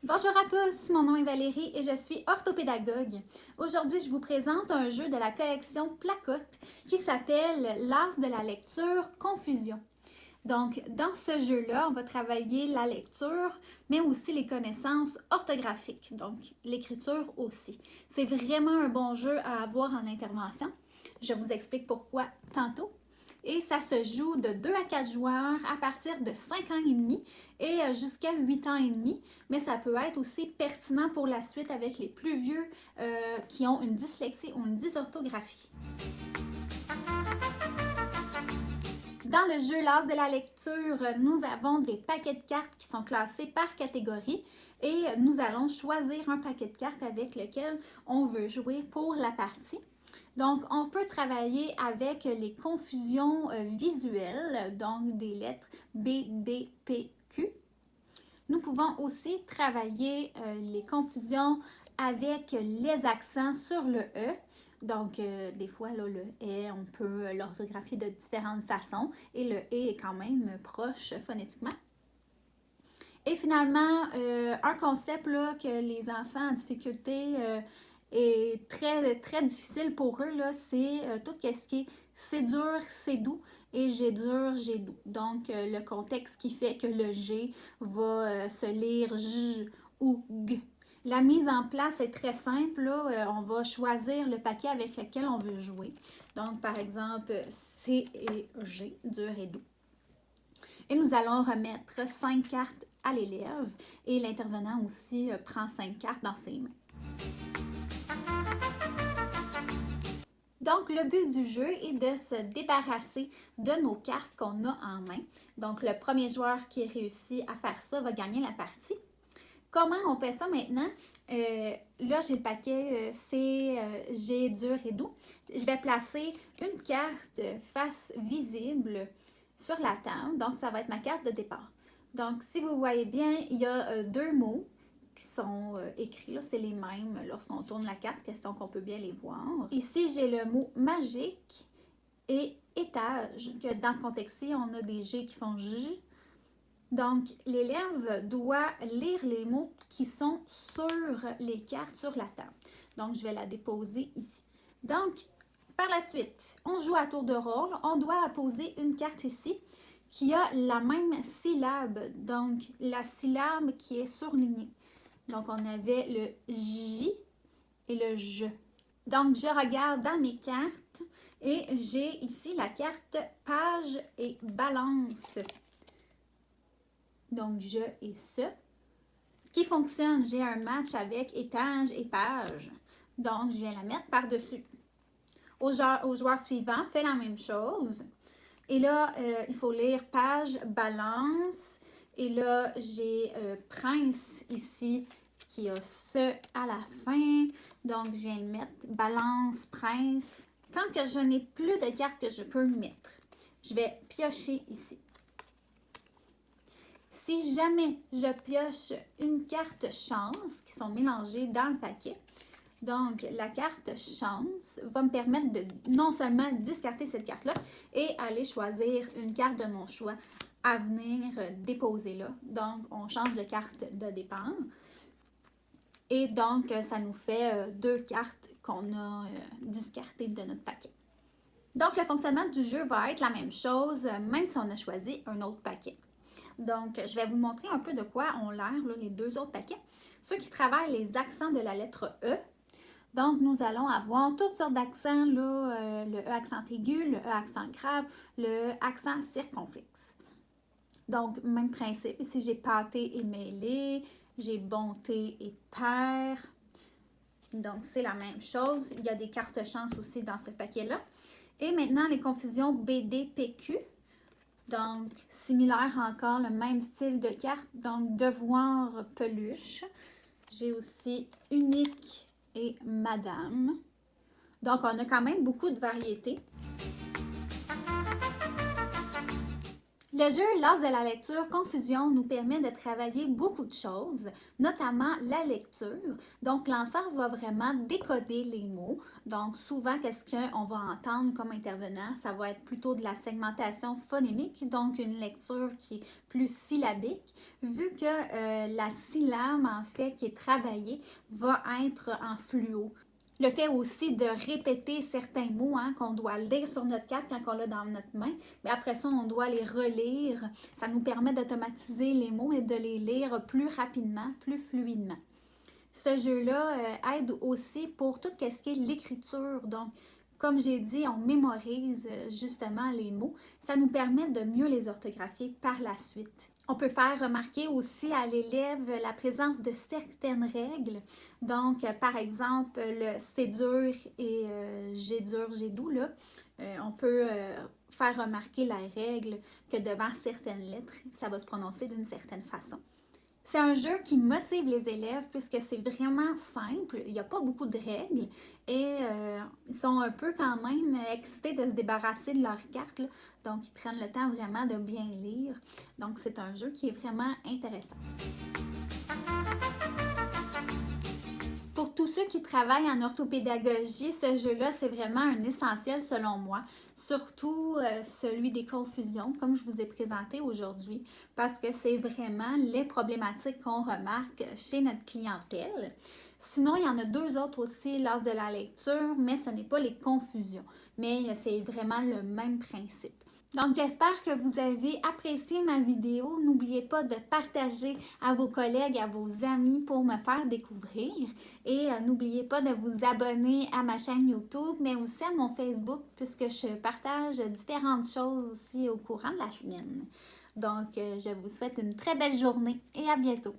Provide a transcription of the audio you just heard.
Bonjour à tous, mon nom est Valérie et je suis orthopédagogue. Aujourd'hui, je vous présente un jeu de la collection Placotte qui s'appelle L'As de la lecture Confusion. Donc, dans ce jeu-là, on va travailler la lecture, mais aussi les connaissances orthographiques, donc l'écriture aussi. C'est vraiment un bon jeu à avoir en intervention. Je vous explique pourquoi tantôt. Et ça se joue de 2 à 4 joueurs à partir de 5 ans et demi et jusqu'à 8 ans et demi. Mais ça peut être aussi pertinent pour la suite avec les plus vieux qui ont une dyslexie ou une dysorthographie. Dans le jeu L'As de la lecture, nous avons des paquets de cartes qui sont classés par catégorie et nous allons choisir un paquet de cartes avec lequel on veut jouer pour la partie. Donc, on peut travailler avec les confusions visuelles, donc des lettres B, D, P, Q. Nous pouvons aussi travailler les confusions avec les accents sur le E. Donc, des fois, là, le E, on peut l'orthographier de différentes façons et le E est quand même proche phonétiquement. Et finalement, un concept là, que les enfants en difficulté est très difficile pour eux, c'est tout ce qui est c'est dur, c'est doux et j'ai dur, j'ai doux. Donc, le contexte qui fait que le G va se lire J ou G. La mise en place est très simple. Là. On va choisir le paquet avec lequel on veut jouer. Donc, par exemple, C et G, dur et doux. Et nous allons remettre 5 cartes à l'élève et l'intervenant aussi prend 5 cartes dans ses mains. Donc, le but du jeu est de se débarrasser de nos cartes qu'on a en main. Donc, le premier joueur qui réussit à faire ça va gagner la partie. Comment on fait ça maintenant? Là, j'ai le paquet C, G, dur et doux. Je vais placer une carte face visible sur la table. Donc, ça va être ma carte de départ. Donc, si vous voyez bien, il y a deux mots qui sont écrits. Là, c'est les mêmes lorsqu'on tourne la carte, question qu'on peut bien les voir. Ici, j'ai le mot magique et étage. Dans ce contexte-ci, on a des G qui font J. Donc, l'élève doit lire les mots qui sont sur les cartes sur la table. Donc, je vais la déposer ici. Donc, par la suite, on joue à tour de rôle. On doit poser une carte ici qui a la même syllabe. Donc, la syllabe qui est surlignée. Donc, on avait le J et le je. Donc, je regarde dans mes cartes et j'ai ici la carte page et balance. Donc, je et ce. Qui fonctionne, j'ai un match avec étage et page. Donc, je viens la mettre par-dessus. Au joueur suivant, fait la même chose. Et là, il faut lire page, balance. Et là, j'ai prince ici qui a ce à la fin. Donc, je viens le mettre balance, prince. Quand que je n'ai plus de cartes que je peux mettre, je vais piocher ici. Si jamais je pioche une carte chance qui sont mélangées dans le paquet, donc la carte chance va me permettre de non seulement discarter cette carte-là et aller choisir une carte de mon choix à venir déposer là. Donc, on change de carte de départ. Et donc, ça nous fait deux cartes qu'on a discartées de notre paquet. Donc, le fonctionnement du jeu va être la même chose, même si on a choisi un autre paquet. Donc, je vais vous montrer un peu de quoi ont l'air les deux autres paquets. Ceux qui travaillent les accents de la lettre E. Donc, nous allons avoir toutes sortes d'accents, le E accent aigu, le E accent grave, le accent circonflexe. Donc, même principe. Ici, j'ai pâté et mêlé, j'ai bonté et pair. Donc, c'est la même chose. Il y a des cartes chance aussi dans ce paquet-là. Et maintenant, les confusions BD, PQ. Donc, similaire encore, le même style de carte. Donc, devoir, peluche. J'ai aussi unique et madame. Donc, on a quand même beaucoup de variétés. Le jeu lors de la lecture Confusion nous permet de travailler beaucoup de choses, notamment la lecture. Donc, l'enfant va vraiment décoder les mots. Donc, souvent, qu'est-ce qu'on va entendre comme intervenant? Ça va être plutôt de la segmentation phonémique, donc une lecture qui est plus syllabique, vu que la syllabe, en fait, qui est travaillée, va être en fluo. Le fait aussi de répéter certains mots qu'on doit lire sur notre carte quand on l'a dans notre main, mais après ça, on doit les relire. Ça nous permet d'automatiser les mots et de les lire plus rapidement, plus fluidement. Ce jeu-là aide aussi pour tout ce qui est l'écriture. Donc, comme j'ai dit, on mémorise justement les mots. Ça nous permet de mieux les orthographier par la suite. On peut faire remarquer aussi à l'élève la présence de certaines règles. Donc, par exemple, le c'est dur et j'ai dur, j'ai doux, là. On peut faire remarquer la règle que devant certaines lettres, ça va se prononcer d'une certaine façon. C'est un jeu qui motive les élèves puisque c'est vraiment simple, il n'y a pas beaucoup de règles et ils sont un peu quand même excités de se débarrasser de leurs cartes, là. Donc ils prennent le temps vraiment de bien lire. Donc c'est un jeu qui est vraiment intéressant. Pour tous ceux qui travaillent en orthopédagogie, ce jeu-là, c'est vraiment un essentiel selon moi, surtout celui des confusions, comme je vous ai présenté aujourd'hui, parce que c'est vraiment les problématiques qu'on remarque chez notre clientèle. Sinon, il y en a deux autres aussi lors de la lecture, mais ce n'est pas les confusions, mais c'est vraiment le même principe. Donc, j'espère que vous avez apprécié ma vidéo. N'oubliez pas de partager à vos collègues, à vos amis pour me faire découvrir. Et n'oubliez pas de vous abonner à ma chaîne YouTube, mais aussi à mon Facebook, puisque je partage différentes choses aussi au courant de la semaine. Donc, je vous souhaite une très belle journée et à bientôt.